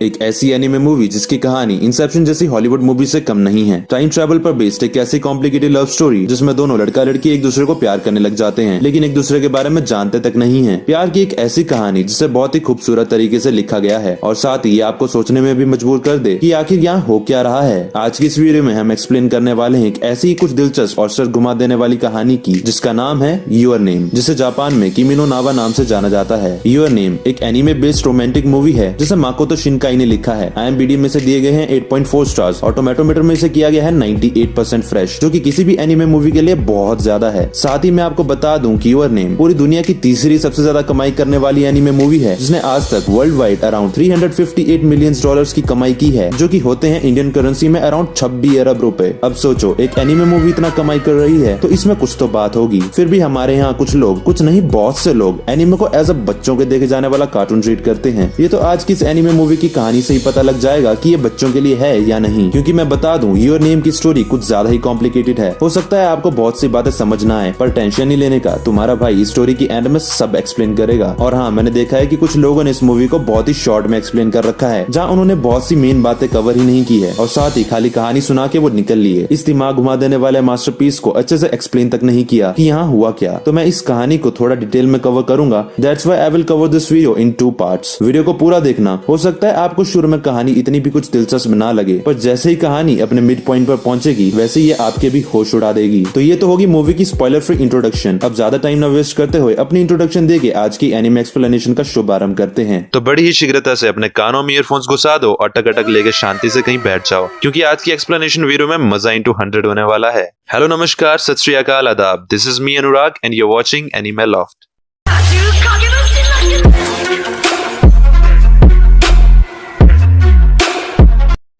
एक ऐसी anime movie जिसकी कहानी इंसेप्शन जैसी हॉलीवुड मूवी से कम नहीं है। टाइम ट्रैवल पर बेस्ड एक ऐसी कॉम्प्लिकेटेड लव स्टोरी जिसमें दोनों लड़का लड़की एक दूसरे को प्यार करने लग जाते हैं, लेकिन एक दूसरे के बारे में जानते तक नहीं है। प्यार की एक ऐसी कहानी जिसे बहुत ही खूबसूरत तरीके से लिखा गया है और साथ ही ये आपको सोचने में भी मजबूर कर दे कि आखिर यहाँ हो क्या रहा है। आज की इस वीडियो में हम एक्सप्लेन करने वाले हैं एक ऐसी ही कुछ दिलचस्प और सर घुमा देने वाली कहानी की जिसका नाम है योर नेम, जिसे जापान में किमी नो नावा नाम से जाना जाता है। योर नेम एक एनिमे बेस्ड रोमांटिक मूवी है जिसे माकोतो शिनकाई ने लिखा है। IMDb में से दिए गए हैं 8.4 स्टार्स और टोमेटोमीटर में से किया गया है 98% फ्रेश, जो कि किसी भी एनिमे मूवी के लिए बहुत ज्यादा है। साथ ही मैं आपको बता दूं कि योर नेम पूरी दुनिया की तीसरी सबसे ज्यादा कमाई करने वाली एनिमे मूवी है, जिसने आज तक world wide around 358 million dollars की कमाई की है, जो कि होते हैं इंडियन करेंसी में अराउंड 26 अरब रुपए। अब सोचो, एक एनिमे मूवी इतना कमाई कर रही है तो इसमें कुछ तो बात होगी। फिर भी हमारे यहाँ कुछ लोग, कुछ नहीं बहुत से लोग, एनिमे को एज अ बच्चों के देखे जाने वाला कार्टून ट्रीट करते हैं। ये तो आज की इस एनिमे मूवी की कहानी से ही पता लग जाएगा कि ये बच्चों के लिए है या नहीं, क्योंकि मैं बता दूं योर नेम की स्टोरी कुछ ज्यादा ही कॉम्प्लिकेटेड है। हो सकता है आपको बहुत सी बातें समझ ना आए, पर टेंशन नहीं लेने का, तुम्हारा भाई इस स्टोरी की एंड में सब एक्सप्लेन करेगा। और हाँ, मैंने देखा है कि कुछ लोगों ने इस मूवी को बहुत ही शॉर्ट में एक्सप्लेन कर रखा है, जहाँ उन्होंने बहुत सी मेन बातें कवर ही नहीं की है और साथ ही खाली कहानी सुना के वो निकल लिए। इस दिमाग घुमा देने वाले मास्टरपीस को अच्छे से एक्सप्लेन तक नहीं किया कि यहाँ हुआ क्या। तो मैं इस कहानी को थोड़ा डिटेल में कवर करूंगा। That's why I will cover this video in 2 parts. Video को पूरा देखना। हो सकता है आपको शुरू में कहानी इतनी भी कुछ दिलचस्प ना लगे, पर जैसे ही कहानी अपने मिड पॉइंट पर पहुंचेगी वैसे ये आपके भी होश उड़ा देगी। तो ये तो होगी मूवी की स्पॉइलर फ्री इंट्रोडक्शन। अब ज्यादा टाइम ना वेस्ट करते हुए अपनी इंट्रोडक्शन देके आज की एनिमे एक्सप्लेनेशन का शुभारंभ करते हैं। तो बड़ी ही शीघ्रता से अपने कानों में ईयरफोन्स घुसा दो और टक लेके शांति से कहीं बैठ जाओ, क्योंकि आज की एक्सप्लेनेशन वीडियो में मजा इंटू 100 होने वाला है। हेलो, नमस्कार, सत श्री अकाल, आदाब। This is me Anurag and you are watching anime loft.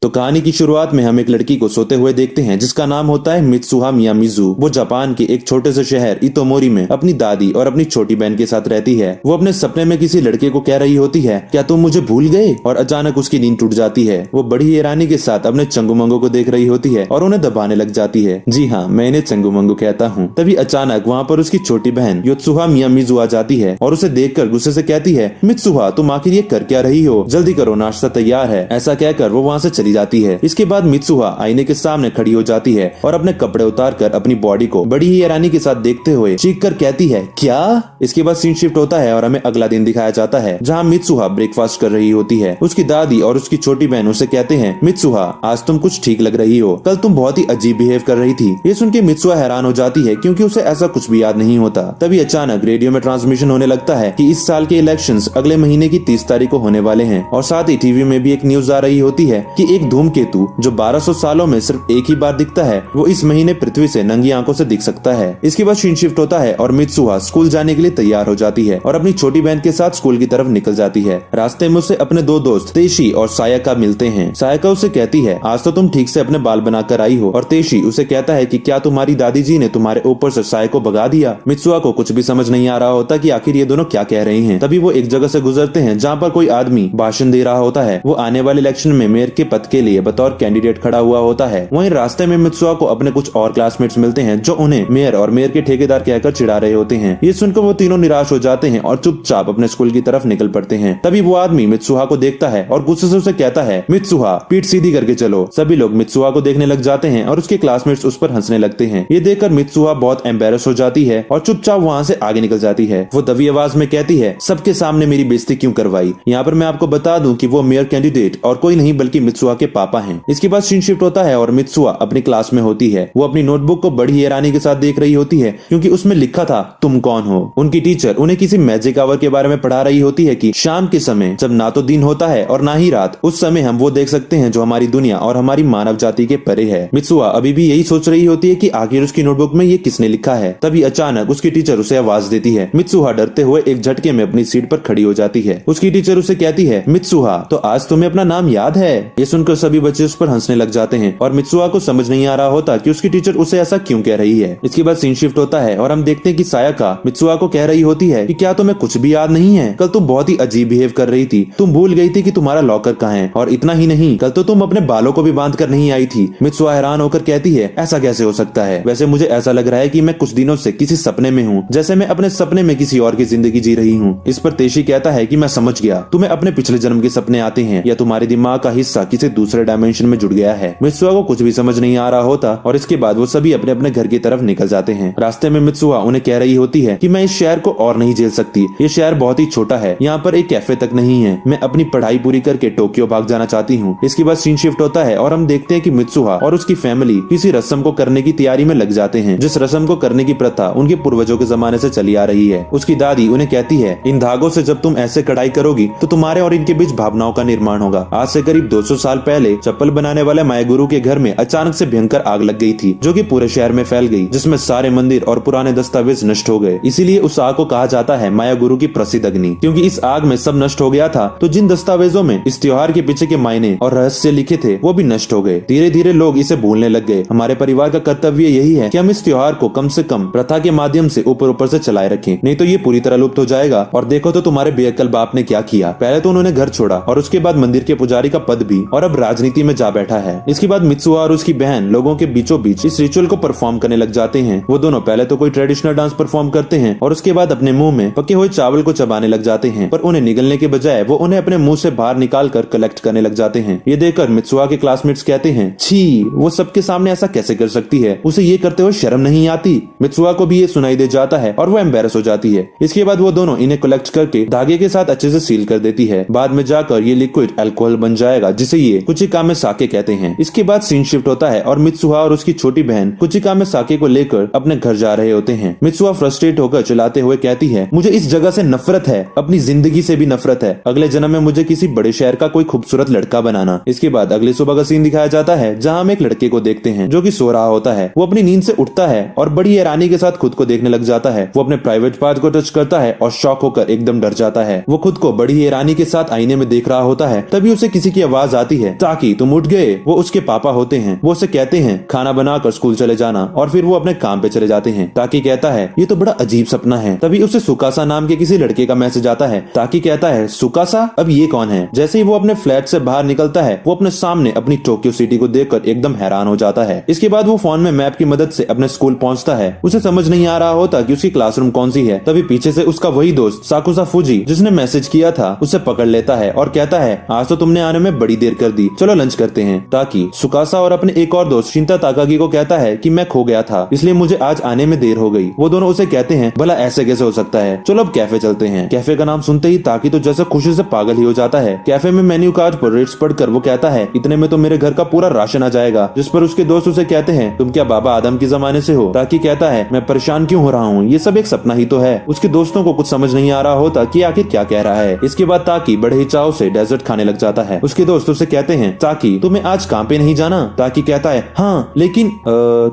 तो कहानी की शुरुआत में हम एक लड़की को सोते हुए देखते हैं जिसका नाम होता है मित्सुहा मियामिजू। वो जापान के एक छोटे से शहर इतोमोरी में अपनी दादी और अपनी छोटी बहन के साथ रहती है। वो अपने सपने में किसी लड़के को कह रही होती है, क्या तुम मुझे भूल गए? और अचानक उसकी नींद टूट जाती है। वो बड़ी हैरानी के साथ अपने चंगुमंगो को देख रही होती है और उन्हें दबाने लग जाती है। जी हाँ, मैं इन्हें चंगुमंगो कहता हूँ। तभी अचानक वहाँ पर उसकी छोटी बहन योत्सुहा मियामिजू आ जाती है और उसे देखकर गुस्से से कहती है, मित्सुहा तुम आखिर ये कर क्या रही हो? जल्दी करो, नाश्ता तैयार है। ऐसा कहकर वो वहाँ से चली जाती है। इसके बाद मित्सुहा आईने के सामने खड़ी हो जाती है और अपने कपड़े उतारकर अपनी बॉडी को बड़ी ही हैरानी के साथ देखते हुए चीख कर कहती है, क्या? इसके बाद सीन शिफ्ट होता है और हमें अगला दिन दिखाया जाता है, जहाँ मित्सुहा ब्रेकफास्ट कर रही होती है। उसकी दादी और उसकी छोटी बहन उसे कहते हैं, मित्सुहा आज तुम कुछ ठीक लग रही हो, कल तुम बहुत ही अजीब बिहेव कर रही थी। ये सुन के मित्सुहा हैरान हो जाती है क्योंकि उसे ऐसा कुछ भी याद नहीं होता। तभी अचानक रेडियो में ट्रांसमिशन होने लगता है कि इस साल के इलेक्शंस अगले महीने की 30 तारीख को होने वाले हैं और साथ ही टीवी में भी एक न्यूज आ रही होती है कि एक धूमकेतु जो 1200 सालों में सिर्फ एक ही बार दिखता है, वो इस महीने पृथ्वी से नंगी आंखों से दिख सकता है। इसके बाद सीन शिफ्ट होता है और मित्सुहा स्कूल जाने के लिए तैयार हो जाती है और अपनी छोटी बहन के साथ स्कूल की तरफ निकल जाती है। रास्ते में उसे अपने 2 दोस्त तेशी और सायका मिलते हैं। सायका उसे कहती है, आज तो तुम ठीक से अपने बाल बनाकर आई हो। और तेशी उसे कहता है कि क्या तुम्हारी दादी जी ने तुम्हारे ऊपर से साय को भगा दिया? मित्सुहा को कुछ भी समझ नहीं आ रहा होता कि आखिर ये दोनों क्या कह रहे हैं। तभी वो एक जगह से गुजरते हैं जहाँ पर कोई आदमी भाषण दे रहा होता है। वो आने वाले इलेक्शन में मेयर के पद के लिए बतौर कैंडिडेट खड़ा हुआ होता है। वहीं रास्ते में मित्सुहा को अपने कुछ और क्लासमेट्स मिलते हैं जो उन्हें मेयर और मेयर के ठेकेदार कहकर चिढ़ा रहे होते हैं। ये सुनकर वो तीनों निराश हो जाते हैं और चुपचाप अपने स्कूल की तरफ निकल पड़ते हैं। तभी वो आदमी मित्सुहा को देखता है और गुस्से से उसे कहता है, मित्सुहा पीठ सीधी करके चलो। सभी लोग मित्सुहा को देखने लग जाते हैं और उसके क्लासमेट्स उस पर हंसने लगते हैं। ये देखकर मित्सुहा बहुत एम्बेरस हो जाती है और चुपचाप वहाँ से आगे निकल जाती है। वो दबी आवाज में कहती है, सबके सामने मेरी बेइज्जती क्यों करवाई? यहाँ पर मैं आपको बता दूं कि वो मेयर कैंडिडेट और कोई नहीं बल्कि मित्सुहा के पापा हैं। इसके बाद सीन शिफ्ट होता है और मित्सुहा अपनी क्लास में होती है। वो अपनी नोटबुक को बड़ी हैरानी के साथ देख रही होती है क्योंकि उसमें लिखा था, तुम कौन हो? उनकी टीचर उन्हें किसी मैजिक आवर के बारे में पढ़ा रही होती है कि शाम के समय जब ना तो दिन होता है और ना ही रात, उस समय हम वो देख सकते हैं जो हमारी दुनिया और हमारी मानव जाति के परे है। मित्सुहा अभी भी यही सोच रही होती है कि आखिर उसकी नोटबुक में ये किसने लिखा है। तभी अचानक उसकी टीचर उसे आवाज देती है। मित्सुहा डरते हुए एक झटके में अपनी सीट पर खड़ी हो जाती है। उसकी टीचर उसे कहती है, मित्सुहा तो आज तुम्हें अपना नाम याद है? ये सुनकर सुनकर सभी बच्चे उस पर हंसने लग जाते हैं और मित्सुआ को समझ नहीं आ रहा होता कि उसकी टीचर उसे ऐसा क्यों कह रही है। इसके बाद सीन शिफ्ट होता है और हम देखते हैं कि सायाका मित्सुआ को कह रही होती है कि क्या तुम्हें कुछ भी याद नहीं है, कल तुम बहुत ही अजीब बिहेव कर रही थी, तुम भूल गई थी कि तुम्हारा लॉकर कहाँ है, और इतना ही नहीं कल तो तुम अपने बालों को भी बांध कर नहीं आई थी। मित्सुआ हैरान होकर कहती है ऐसा कैसे हो सकता है, वैसे मुझे ऐसा लग रहा है कि मैं कुछ दिनों से किसी सपने में हूँ, जैसे मैं अपने सपने में किसी और की जिंदगी जी रही हूँ। इस पर तेशी कहता है कि मैं समझ गया, तुम्हें अपने पिछले जन्म के सपने आते हैं या तुम्हारे दिमाग का हिस्सा किसी दूसरे डायमेंशन में जुड़ गया है। मित्सुआ को कुछ भी समझ नहीं आ रहा होता और इसके बाद वो सभी अपने अपने घर की तरफ निकल जाते हैं। रास्ते में मित्सुआ उन्हें कह रही होती है कि मैं इस शहर को और नहीं झेल सकती, ये शहर बहुत ही छोटा है, यहाँ पर एक कैफे तक नहीं है, मैं अपनी पढ़ाई पूरी करके टोक्यो भाग जाना चाहती हूँ। इसके बाद सीन शिफ्ट होता है और हम देखते हैं कि मित्सुआ और उसकी फैमिली किसी रस्म को करने की तैयारी में लग जाते हैं, जिस रस्म को करने की प्रथा उनके पूर्वजों के जमाने से चली आ रही है। उसकी दादी उन्हें कहती है इन धागों से जब तुम ऐसे कढ़ाई करोगी तो तुम्हारे और इनके बीच भावनाओं का निर्माण होगा। आज से करीब 200 साल पहले चप्पल बनाने वाले मायागुरु के घर में अचानक से भयंकर आग लग गई थी, जो कि पूरे शहर में फैल गई, जिसमें सारे मंदिर और पुराने दस्तावेज नष्ट हो गए। इसीलिए उस आग को कहा जाता है मायागुरु की प्रसिद्ध अग्नि, क्योंकि इस आग में सब नष्ट हो गया था। तो जिन दस्तावेजों में इस त्योहार के पीछे के मायने और रहस्य लिखे थे वो भी नष्ट हो गए। धीरे धीरे लोग इसे भूलने लग गए। हमारे परिवार का कर्तव्य यही है कि हम इस त्योहार को कम से कम प्रथा के माध्यम से ऊपर से चलाए रखें, नहीं तो ये पूरी तरह लुप्त हो जाएगा। और देखो तो तुम्हारे बेअक्ल बाप ने क्या किया, पहले तो उन्होंने घर छोड़ा और उसके बाद मंदिर के पुजारी का पद भी, और अब राजनीति में जा बैठा है। इसके बाद मित्सुआ और उसकी बहन लोगों के बीचों बीच इस रिचुअल को परफॉर्म करने लग जाते हैं। वो दोनों पहले तो कोई ट्रेडिशनल डांस परफॉर्म करते हैं और उसके बाद अपने मुंह में पके हुए चावल को चबाने लग जाते हैं, पर उन्हें निगलने के बजाय वो उन्हें अपने मुंह से बाहर निकाल कर कलेक्ट करने लग जाते हैं। ये देखकर मित्सुआ के क्लासमेट्स कहते हैं छी, वो सबके सामने ऐसा कैसे कर सकती है, उसे ये करते हुए शर्म नहीं आती। मित्सुआ को भी ये सुनाई दे जाता है और वो एम्बेरस हो जाती है। इसके बाद वो दोनों इन्हें कलेक्ट करके धागे के साथ अच्छे से सील कर देती है। बाद में जाकर ये लिक्विड अल्कोहल बन जाएगा, जिसे ये कुचिकामे साके कहते हैं। इसके बाद सीन शिफ्ट होता है और मित्सुआ और उसकी छोटी बहन कुचिकामे साके को लेकर अपने घर जा रहे होते हैं। मित्सुआ फ्रस्ट्रेट होकर चलाते हुए कहती है मुझे इस जगह से नफरत है, अपनी जिंदगी से भी नफरत है, अगले जन्म में मुझे किसी बड़े शहर का कोई खूबसूरत लड़का बनाना। इसके बाद अगली सुबह का सीन दिखाया जाता है जहाँ हम एक लड़के को देखते हैं जो कि सो रहा होता है। वो अपनी नींद से उठता है और बड़ी हैरानी के साथ खुद को देखने लग जाता है। वो अपने प्राइवेट पार्ट को टच करता है और शॉक होकर एकदम डर जाता है। वो खुद को बड़ी हैरानी के साथ आईने में देख रहा होता है। तभी उसे किसी की आवाज आती है, ताकि तुम उठ गए। वो उसके पापा होते हैं। वो उसे कहते हैं खाना बनाकर स्कूल चले जाना, और फिर वो अपने काम पे चले जाते हैं। ताकि कहता है ये तो बड़ा अजीब सपना है। तभी उसे सुकासा नाम के किसी लड़के का मैसेज आता है। ताकि कहता है सुकासा, अब ये कौन है। जैसे ही वो अपने फ्लैट से बाहर निकलता है वो अपने सामने अपनी टोक्यो सिटी को देखकर एकदम हैरान हो जाता है। इसके बाद वो फोन में मैप की मदद से अपने स्कूल पहुंचता है। उसे समझ नहीं आ रहा होता कि उसकी क्लासरूम कौन सी है। तभी पीछे से उसका वही दोस्त साकुसा फूजी जिसने मैसेज किया था उसे पकड़ लेता है और कहता है आज तो तुमने आने में बड़ी देर कर दी, चलो लंच करते हैं। ताकि सुकासा और अपने एक और दोस्त शिंता ताकागी को कहता है कि मैं खो गया था, इसलिए मुझे आज आने में देर हो गई। वो दोनों उसे कहते हैं भला ऐसे कैसे हो सकता है, चलो अब कैफे चलते हैं। कैफे का नाम सुनते ही ताकि तो जैसे खुशी से पागल ही हो जाता है। कैफे में मेन्यू कार्ड पर रेट्स पढ़कर वो कहता है इतने में तो मेरे घर का पूरा राशन आ जाएगा। जिस पर उसके दोस्त उसे कहते हैं तुम क्या बाबा आदम के जमाने से हो। ताकि कहता है मैं परेशान क्यों हो रहा हूँ, ये सब एक सपना ही तो है। उसके दोस्तों को कुछ समझ नहीं आ रहा होता कि आखिर क्या कह रहा है। इसके बाद ताकि बड़े ही चाव से डेजर्ट खाने लग जाता है। उसके दोस्त उसे कहते हैं ताकि तुम्हें आज काम पे नहीं जाना। ताकि कहता है हाँ लेकिन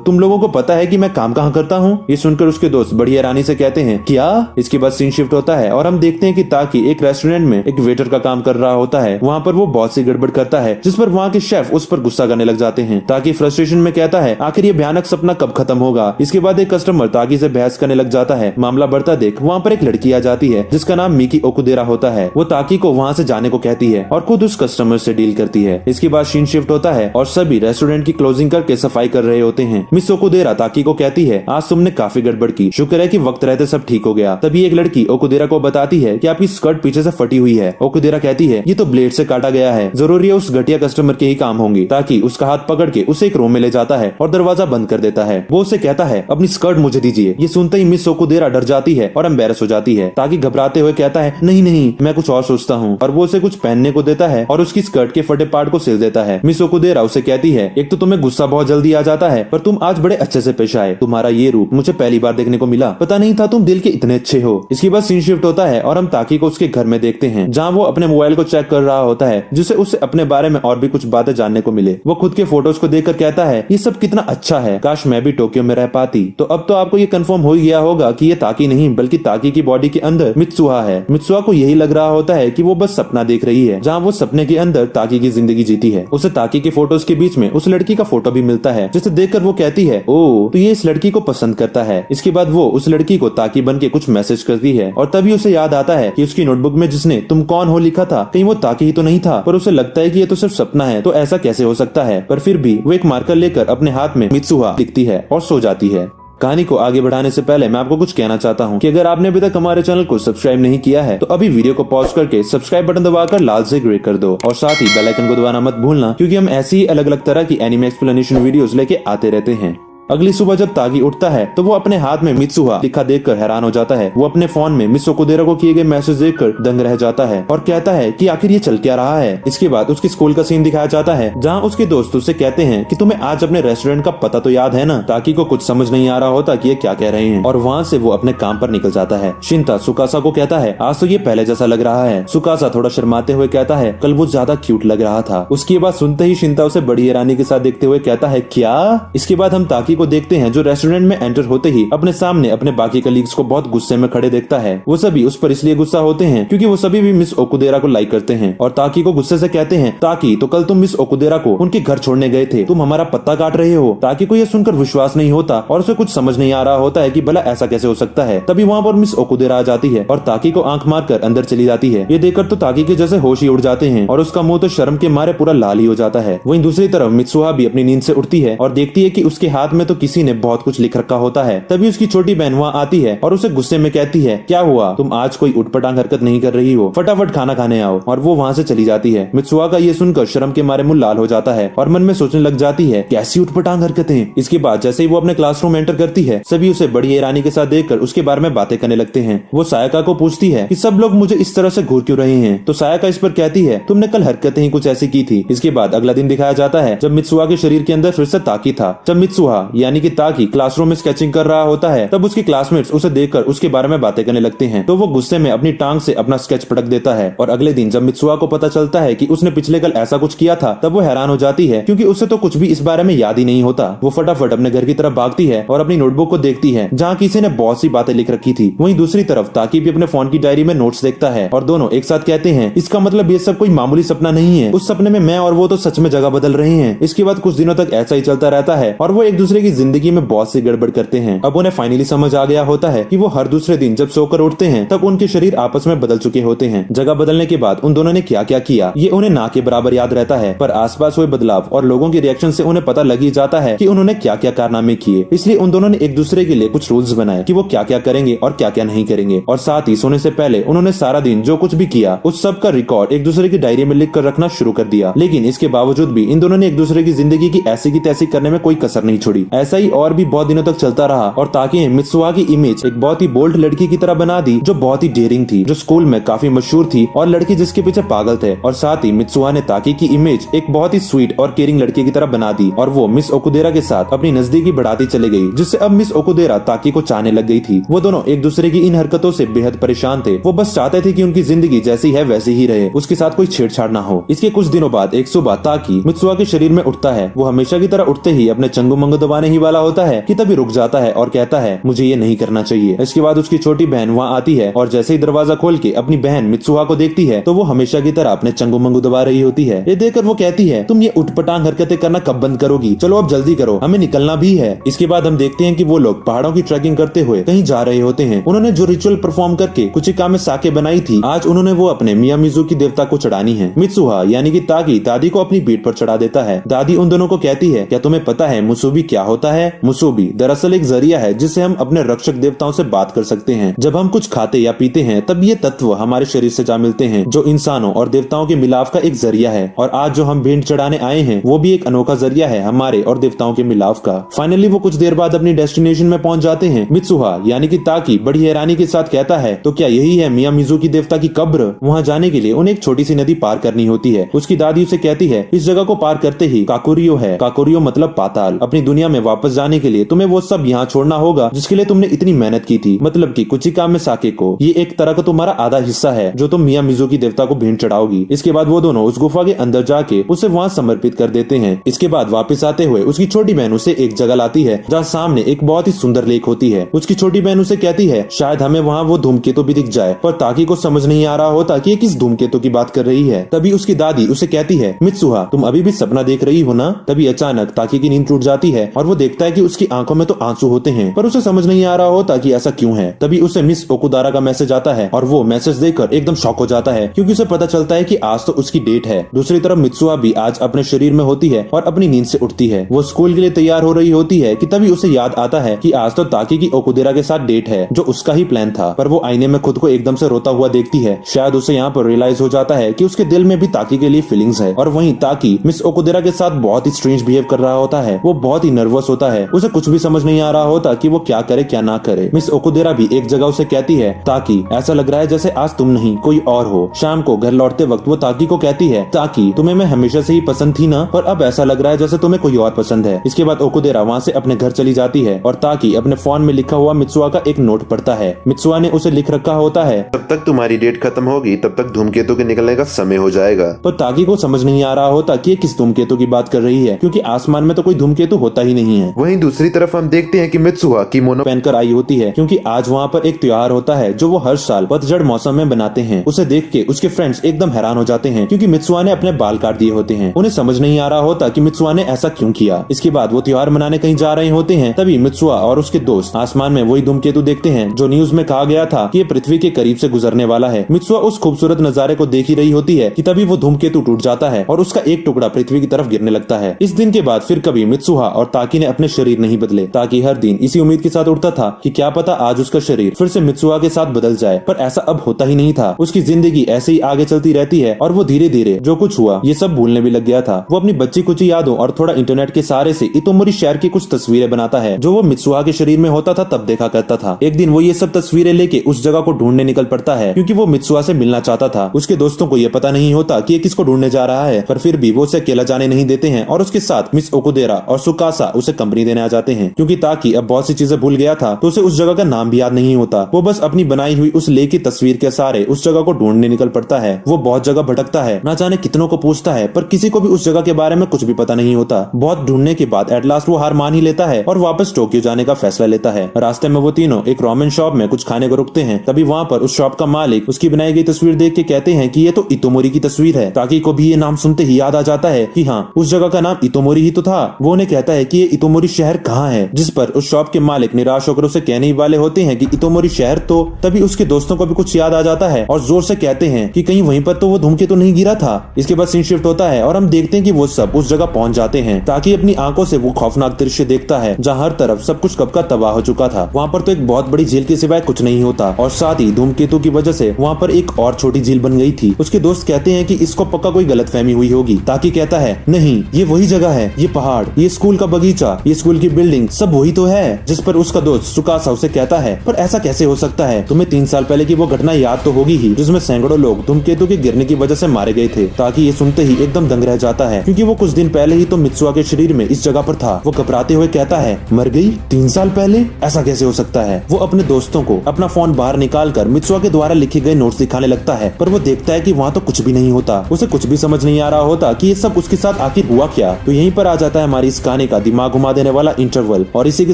तुम लोगों को पता है कि मैं काम कहाँ करता हूँ। ये सुनकर उसके दोस्त बड़ी हैरानी से कहते हैं क्या। इसके बाद सीन शिफ्ट होता है और हम देखते हैं कि ताकि एक रेस्टोरेंट में एक वेटर का काम कर रहा होता है। वहाँ पर वो बहुत सी गड़बड़ करता है, जिस पर वहाँ के शेफ उस पर गुस्सा करने लग जाते हैं। ताकि फ्रस्ट्रेशन में कहता है आखिर ये भयानक सपना कब खत्म होगा। इसके बाद एक कस्टमर ताकि से बहस करने लग जाता है। मामला बढ़ता देख वहाँ पर एक लड़की आ जाती है जिसका नाम मिकी ओकुदेरा होता है। वो ताकि को वहाँ से जाने को कहती है और खुद उस कस्टमर से डील करती है। इसके बाद सीन शिफ्ट होता है और सभी रेस्टोरेंट की क्लोजिंग करके सफाई कर रहे होते हैं। मिस ओकुदेरा ताकि को कहती है आज तुमने काफी गड़बड़ की, शुक्र है कि वक्त रहते सब ठीक हो गया। तभी एक लड़की ओकुदेरा को बताती है कि आपकी स्कर्ट पीछे से फटी हुई है। ओकुदेरा कहती है ये तो ब्लेड से काटा गया है, जरूरी है उस घटिया कस्टमर के ही काम होंगे। ताकि उसका हाथ पकड़ के उसे एक रूम में ले जाता है और दरवाजा बंद कर देता है। वो उसे कहता है अपनी स्कर्ट मुझे दीजिए। ये सुनते ही मिस ओकुदेरा डर जाती है और एम्बेरस हो जाती है। ताकि घबराते हुए कहता है नहीं नहीं मैं कुछ और सोचता हूँ, और वो उसे कुछ पहनने को देता है और उसकी स्कर्ट के फटे पार्ट को सिल देता है। मिस ओकुदेरा उसे कहती है एक तो तुम्हें गुस्सा बहुत जल्दी आ जाता है, पर तुम आज बड़े अच्छे से पेश आए। तुम्हारा ये रूप मुझे पहली बार देखने को मिला, पता नहीं था तुम दिल के इतने अच्छे हो। इसके बाद सीन शिफ्ट होता है और हम ताकि को उसके घर में देखते हैं जहाँ वो अपने मोबाइल को चेक कर रहा होता है, जिससे उसे अपने बारे में और भी कुछ बातें जानने को मिले। वो खुद के फोटोज को देखकर कहता है ये सब कितना अच्छा है, काश मैं भी टोक्यो में रह पाती। तो अब तो आपको ये कंफर्म हो गया होगा कि ये ताकि नहीं बल्कि ताकि की बॉडी के अंदर मित्सुआ है। मित्सुआ को यही लग रहा होता है कि वो बस सपना देख रही है, जहाँ वो सपने के अंदर ताकि की जिंदगी जीती है। उसे ताकी के फोटोज के बीच में उस लड़की का फोटो भी मिलता है, जिसे देखकर वो कहती है, ओ तो ये इस लड़की को पसंद करता है। इसके बाद वो उस लड़की को ताकी बन के कुछ मैसेज करती है और तभी उसे याद आता है कि उसकी नोटबुक में जिसने तुम कौन हो लिखा था, कहीं वो ताकी ही तो नहीं था। पर उसे लगता है कि ये तो सिर्फ सपना है, तो ऐसा कैसे हो सकता है। पर फिर भी वो एक मार्कर लेकर अपने हाथ में मित्सुहा लिखती है और सो जाती है। कहानी को आगे बढ़ाने से पहले मैं आपको कुछ कहना चाहता हूँ कि अगर आपने अभी तक हमारे चैनल को सब्सक्राइब नहीं किया है तो अभी वीडियो को पॉज करके सब्सक्राइब बटन दबाकर लाल से ग्रे कर दो और साथ ही बेल आइकन को दबाना मत भूलना, क्योंकि हम ऐसी ही अलग अलग तरह की एनिमे एक्सप्लेनेशन वीडियोस लेके आते रहते हैं। अगली सुबह जब तागी उठता है तो वो अपने हाथ में मित्सुहा लिखा देखकर हैरान हो जाता है। वो अपने फोन में मिस ओकुदेरा को किए गए मैसेज देखकर दंग रह जाता है और कहता है कि आखिर ये चल क्या रहा है। इसके बाद उसके स्कूल का सीन दिखाया जाता है, जहाँ उसके दोस्त उससे कहते हैं कि तुम्हें आज अपने रेस्टोरेंट का पता तो याद है ना। ताकी को कुछ समझ नहीं आ रहा होता कि ये क्या कह रहे हैं और वहाँ से वो अपने काम पर निकल जाता है। शिंता सुकासा को कहता है, आज तो ये पहले जैसा लग रहा है। सुकासा थोड़ा शर्माते हुए कहता है, कल वो ज्यादा क्यूट लग रहा था। उसकी बात सुनते ही शिंता उसे बड़ी हैरानी के साथ देखते हुए कहता है, क्या? इसके बाद हम ताकी को देखते हैं जो रेस्टोरेंट में एंटर होते ही अपने सामने अपने बाकी कलीग्स को बहुत गुस्से में खड़े देखता है। वो सभी उस पर इसलिए गुस्सा होते हैं क्योंकि वो सभी भी मिस ओकुदेरा को लाइक करते हैं और ताकी को गुस्से से कहते हैं, ताकी तो कल तुम मिस ओकुदेरा को उनके घर छोड़ने गए थे, तुम हमारा पत्ता काट रहे हो। ताकी को यह सुनकर विश्वास नहीं होता और उसे कुछ समझ नहीं आ रहा होता है कि भला ऐसा कैसे हो सकता है। तभी वहाँ पर मिस ओकुदेरा आ जाती है और ताकी को आंख मारकर अंदर चली जाती है। ये देखकर तो ताकी के जैसे होश ही उड़ जाते हैं और उसका मुंह तो शर्म के मारे पूरा लाल ही हो जाता है। वहीं दूसरी तरफ मित्सुहा भी अपनी नींद से उठती है और देखती है कि उसके हाथ में तो किसी ने बहुत कुछ लिख रखा होता है। तभी उसकी छोटी बहन वहाँ आती है और उसे गुस्से में कहती है, क्या हुआ, तुम आज कोई उटपटांग हरकत नहीं कर रही हो, फटाफट खाना खाने आओ। और वो वहाँ से चली जाती है। मित्सुहा का ये सुनकर शर्म के मारे मुंह लाल हो जाता है और मन में सोचने लग जाती है, कैसी उटपटांग हरकतें। इसके बाद जैसे ही वो अपने क्लासरूम एंटर करती है, सभी उसे बड़ी हैरानी के साथ देखकर उसके बारे में बातें करने लगते हैं। वो सायका को पूछती है कि सब लोग मुझे इस तरह से घूर क्यों रहे हैं, तो सायका इस पर कहती है, तुमने कल हरकतें ही कुछ ऐसी की थी। इसके बाद अगला दिन दिखाया जाता है जब मित्सुहा के शरीर के अंदर फिर से ताकी था। जब मित्सुहा यानी कि ताकी क्लासरूम में स्केचिंग कर रहा होता है, तब उसके क्लासमेट्स उसे देखकर उसके बारे में बातें करने लगते हैं। तो वो गुस्से में अपनी टांग से अपना स्केच पटक देता है और अगले दिन जब मित्सुहा को पता चलता है कि उसने पिछले कल ऐसा कुछ किया था, तब वो हैरान हो जाती है क्योंकि उसे तो कुछ भी इस बारे में याद ही नहीं होता। वो फटाफट अपने घर की तरफ भागती है और अपनी नोटबुक को देखती है जहाँ किसी ने बहुत सी बातें लिख रखी थी। वहीं दूसरी तरफ ताकी भी अपने फोन की डायरी में नोट्स देखता है और दोनों एक साथ कहते हैं, इसका मतलब ये सब कोई मामूली सपना नहीं है, उस सपने में मैं और वो तो सच में जगह बदल रहे हैं। इसके बाद कुछ दिनों तक ऐसा ही चलता रहता है और वो एक दूसरे की जिंदगी में बहुत सी गड़बड़ करते हैं। अब उन्हें फाइनली समझ आ गया होता है कि वो हर दूसरे दिन जब सोकर उठते हैं तब उनके शरीर आपस में बदल चुके होते हैं। जगह बदलने के बाद उन दोनों ने क्या क्या किया ये उन्हें ना के बराबर याद रहता है, पर आसपास हुए बदलाव और लोगों के रिएक्शन से उन्हें पता लग ही जाता है कि उन्होंने क्या क्या कारनामे किए। इसलिए उन दोनों ने एक दूसरे के लिए कुछ रूल्स बनाए कि वो क्या क्या करेंगे और क्या क्या नहीं करेंगे। और साथ ही सोने से पहले उन्होंने सारा दिन जो कुछ भी किया उस सब का रिकॉर्ड एक दूसरे की डायरी में लिख कर रखना शुरू कर दिया। लेकिन इसके बावजूद भी इन दोनों ने एक दूसरे की जिंदगी की ऐसी की तैसी करने में कोई कसर नहीं छोड़ी। ऐसा ही और भी बहुत दिनों तक चलता रहा और ताकि मित्सुहा की इमेज एक बहुत ही बोल्ड लड़की की तरह बना दी, जो बहुत ही डेयरिंग थी, जो स्कूल में काफी मशहूर थी और लड़की जिसके पीछे पागल थे। और साथ ही मित्सुहा ने ताकी की इमेज एक बहुत ही स्वीट और केयरिंग लड़की की तरह बना दी और वो मिस ओकुदेरा के साथ अपनी नजदीकी बढ़ाती चली गई, जिससे अब मिस ओकुदेरा ताकी को चाहने लग गई थी। वो दोनों एक दूसरे की इन हरकतों से बेहद परेशान थे। वो बस चाहते थे कि उनकी जिंदगी जैसी है वैसी ही रहे, उसके साथ कोई छेड़छाड़ ना हो। इसके कुछ दिनों बाद एक सुबह ताकी मित्सुहा के शरीर में उठता है। वो हमेशा की तरह उठते ही अपने चंगू मंगू दबाने ही वाला होता है कि तभी रुक जाता है और कहता है, मुझे ये नहीं करना चाहिए। इसके बाद उसकी छोटी बहन वहाँ आती है और जैसे ही दरवाजा खोल के अपनी बहन मित्सुहा को देखती है तो वो हमेशा की तरह अपने चंगू मंगू दबा रही होती है। ये देखकर वो कहती है, तुम ये उठपटांग हरकतें करना कब बंद करोगी, चलो अब जल्दी करो, हमें निकलना भी है। इसके बाद हम देखते हैं कि वो लोग पहाड़ों की ट्रैकिंग करते हुए कहीं जा रहे होते हैं। उन्होंने जो रिचुअल परफॉर्म करके कुचिका में साके बनाई थी, आज उन्होंने वो अपने मियामिज़ू की देवता को चढ़ानी है। मित्सुहा यानी कि ताकी दादी को अपनी पीठ पर चढ़ा देता है। दादी उन दोनों को कहती है, क्या तुम्हें पता है मुसुबी क्या होता है? मुसुबी दरअसल एक जरिया है जिससे हम अपने रक्षक देवताओं से बात कर सकते हैं। जब हम कुछ खाते या पीते हैं तब ये तत्व हमारे शरीर से जा मिलते हैं, जो इंसानों और देवताओं के मिलाप का एक जरिया है। और आज जो हम भेंट चढ़ाने आए हैं वो भी एक अनोखा जरिया है हमारे और देवताओं के मिलाप का। फाइनली वो कुछ देर बाद अपनी डेस्टिनेशन में पहुंच जाते हैं। मित्सुहा यानी कि ताकी बड़ी हैरानी के साथ कहता है, तो क्या यही है मियामिज़ू की देवता की कब्र? वहाँ जाने के लिए उन्हें एक छोटी सी नदी पार करनी होती है। उसकी दादी उसे कहती है, इस जगह को पार करते ही काकुरियो है। काकुरियो मतलब पाताल। अपनी दुनिया में वापस जाने के लिए तुम्हें वो सब यहाँ छोड़ना होगा जिसके लिए तुमने इतनी मेहनत की थी, मतलब कि कुचिकामे साके को। ये एक तरह का तुम्हारा आधा हिस्सा है जो तुम मियामिज़ू की देवता को भेंट चढ़ाओगी। इसके बाद वो दोनों उस गुफा के अंदर जाके उसे वहाँ समर्पित कर देते हैं। इसके बाद वापस आते हुए उसकी छोटी बहन उसे एक जगह लाती है जहाँ सामने एक बहुत ही सुंदर लेक होती है। उसकी छोटी बहन उसे कहती है शायद हमें वहाँ वो धूमकेतु भी दिख जाए, पर ताकी को समझ नहीं आ रहा होता कि ये किस धूमकेतु की बात कर रही है। तभी उसकी दादी उसे कहती है मित्सुहा तुम अभी भी सपना देख रही हो ना। तभी अचानक ताकी की नींद टूट जाती है और वो देखता है कि उसकी आंखों में तो आंसू होते हैं, पर उसे समझ नहीं आ रहा होता कि ऐसा क्यों है। तभी उसे मिस ओकुदारा का मैसेज आता है और वो मैसेज देखकर एकदम शॉक हो जाता है क्योंकि उसे पता चलता है कि आज तो उसकी डेट है। दूसरी तरफ मित्सुहा भी आज अपने शरीर में होती है और अपनी नींद से उठती है। वो स्कूल के लिए तैयार हो रही होती है कि तभी उसे याद आता है कि आज तो ताकी की ओकुदेरा के साथ डेट है जो उसका ही प्लान था। पर वो आईने में खुद को एकदम से रोता हुआ देखती है। शायद उसे यहाँ पर रियलाइज हो जाता है कि उसके दिल में भी ताकी के लिए फीलिंग्स है। और वहीं ताकी मिस ओकुदेरा के साथ बहुत ही स्ट्रेंज बिहेव कर रहा होता है। वो बहुत ही नर्वस होता है, उसे कुछ भी समझ नहीं आ रहा होता कि वो क्या करे क्या ना करे। मिस ओकुदेरा भी एक जगह उसे कहती है ताकी ऐसा लग रहा है जैसे आज तुम नहीं कोई और हो। शाम को घर लौटते वक्त वो ताकी को कहती है ताकी तुम्हें मैं हमेशा से ही पसंद थी ना, पर अब ऐसा लग रहा है जैसे तुम्हें कोई और पसंद है। इसके बाद ओकुदेरा वहाँ से अपने घर चली जाती है और ताकी अपने फोन में लिखा हुआ मित्सुहा का एक नोट पढ़ता है। मित्सुहा ने उसे लिख रखा होता है तब तक तुम्हारी डेट खत्म होगी तब तक धूमकेतु के निकलने का समय हो जाएगा। पर ताकी को समझ नहीं आ रहा होता कि ये किस धूमकेतु की बात कर रही है क्योंकि आसमान में तो कोई धूमकेतु होता ही नहीं है। वहीं दूसरी तरफ हम देखते हैं कि मित्सुहा किमोनो पहनकर आई होती है क्योंकि आज वहाँ पर एक त्योहार होता है जो वो हर साल पतझड़ मौसम में बनाते हैं। उसे देख के उसके फ्रेंड्स एकदम हैरान हो जाते हैं क्योंकि मित्सुहा ने अपने बाल काट दिए होते हैं। उन्हें समझ नहीं आ रहा होता कि मित्सुहा ने ऐसा क्यों किया। इसके बाद वो त्योहार मनाने कहीं जा रहे होते हैं। तभी मित्सुहा और उसके दोस्त आसमान में वही धूमकेतु देखते हैं जो न्यूज में कहा गया था कि ये पृथ्वी के करीब से गुजरने वाला है। मित्सुहा उस खूबसूरत नजारे को देख ही रही होती है कि तभी वो धूमकेतु टूट जाता है और उसका एक टुकड़ा पृथ्वी की तरफ गिरने लगता है। इस दिन के बाद फिर कभी मित्सुहा और ताकी ने अपने शरीर नहीं बदले। ताकी हर दिन इसी उम्मीद के साथ उठता था कि क्या पता आज उसका शरीर फिर से मित्सुहा के साथ बदल जाए, पर ऐसा अब होता ही नहीं था। उसकी जिंदगी ऐसे ही आगे चलती रहती है और वो धीरे धीरे जो कुछ हुआ ये सब भूलने भी लग गया था। वो अपनी बच्ची कुची यादों और थोड़ा इंटरनेट के सहारे से इतोमोरी शहर की कुछ तस्वीरें बनाता है जो वो मित्सुहा के शरीर में होता था तब देखा करता था। एक दिन वो ये सब तस्वीरें लेके उस जगह को ढूंढने निकल पड़ता है क्योंकि वो मित्सुहा से मिलना चाहता था। उसके दोस्तों को ये पता नहीं होता कि ये किसको ढूंढने जा रहा है, पर फिर भी वो उसे अकेला जाने नहीं देते हैं और उसके साथ मिस ओकुदेरा और सुकासा उसे कंपनी देने आ जाते हैं। क्योंकि ताकि अब बहुत सी चीजें भूल गया था तो उसे उस जगह का नाम भी याद नहीं होता। वो बस अपनी बनाई हुई उस लेक की तस्वीर के सहारे उस जगह को ढूंढने निकल पड़ता है। वो बहुत जगह भटकता है, ना जाने कितनों को पूछता है, पर किसी को भी उस जगह के बारे में कुछ भी पता नहीं होता। बहुत ढूंढने के बाद एट लास्ट वो हार मान ही लेता है और वापस टोक्यो जाने का फैसला लेता है। रास्ते में वो तीनों एक रामेन शॉप में कुछ खाने को रुकते हैं। तभी वहाँ पर उस शॉप का मालिक उसकी बनाई गई तस्वीर देख के कहते हैं कि ये तो इतोमोरी की तस्वीर है। ताकि को भी ये नाम सुनते ही याद आ जाता है कि हाँ उस जगह का नाम इतोमोरी ही तो था। वो उन्हें कहता है कि ये इतोमोरी शहर कहाँ है, जिस पर उस शॉप के मालिक निराश होकर उसे कहने ही वाले होते हैं कि इतोमोरी शहर तो। तभी उसके दोस्तों को भी कुछ याद आ जाता है और जोर से कहते हैं कि कहीं वहीं पर तो वो धूमकेतु नहीं गिरा था। इसके बाद सीन शिफ्ट होता है और हम देखते हैं कि वो सब उस जगह पहुंच जाते हैं। ताकि अपनी आंखों से वो खौफनाक दृश्य देखता है जहाँ हर तरफ सब कुछ कब का तबाह हो चुका था। वहाँ पर तो एक बहुत बड़ी झील के सिवाय कुछ नहीं होता और साथ ही धूमकेतु की वजह से वहाँ पर एक और छोटी झील बन गई थी। उसके दोस्त कहते हैं कि इसको पक्का कोई गलतफहमी हुई होगी। ताकि कहता है नहीं ये वही जगह है, ये पहाड़, ये स्कूल का बगीचा, ये स्कूल की बिल्डिंग सब वही तो है। जिस पर उसका दोस्त सुकासा उसे कहता है पर ऐसा कैसे हो सकता है, तुम्हें 3 साल पहले की वो घटना याद तो होगी ही जिसमें सैकड़ों लोग धूमकेतु के गिरने की वजह से मारे गए थे। ताकि ये सुनते ही एकदम दंग रह जाता है क्योंकि वो कुछ दिन पहले ही तो मित्सुहा के शरीर में इस जगह पर था। वो घबराते हुए कहता है मर गई 3 साल पहले, ऐसा कैसे हो सकता है। वो अपने दोस्तों को अपना फोन बाहर निकाल कर मित्सुहा के द्वारा लिखे गए नोट्स दिखाने लगता है, पर वो देखता है कि वहाँ तो कुछ भी नहीं होता। उसे कुछ भी समझ नहीं आ रहा होता कि ये सब उसके साथ आखिर हुआ क्या। तो यहीं पर आ जाता है हमारी इस कहानी का दिमाग घुमा देने वाला इंटरवल और इसी के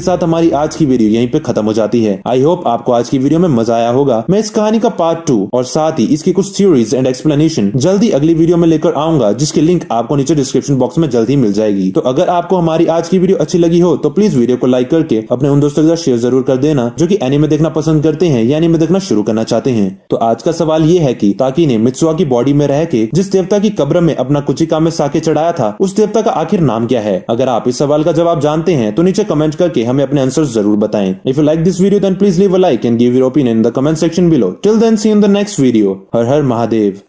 साथ हमारी आज की वीडियो यहीं पे खत्म हो जाती है। आई होप आपको आज की वीडियो में मजा आया होगा। मैं इस कहानी का पार्ट 2 और साथ ही इसकी कुछ थ्योरीज एंड एक्सप्लेनेशन जल्दी अगली वीडियो में लेकर आऊंगा, जिसकी लिंक आपको नीचे डिस्क्रिप्शन बॉक्स में जल्द ही मिल जाएगी। तो अगर आपको हमारी आज की वीडियो अच्छी लगी हो तो प्लीज वीडियो को लाइक करके अपने उन दोस्तों के साथ शेयर जरूर कर देना जो कि एनीमे देखना पसंद करते हैं या एनीमे देखना शुरू करना चाहते हैं। तो आज का सवाल ये है कि ताकि ने मित्सुहा की बॉडी में रह के जिस देवता की कब्र में अपना कुचिकामे साके चढ़ाया था उस देवता का आखिर नाम क्या है। अगर आप इस सवाल का जवाब जानते हैं तो नीचे कमेंट करके हमें अपने आंसर्स जरूर बताएं। If you like this video then please leave a like and give your opinion in the comment section below. Till then see you in the next video. Har Har Mahadev.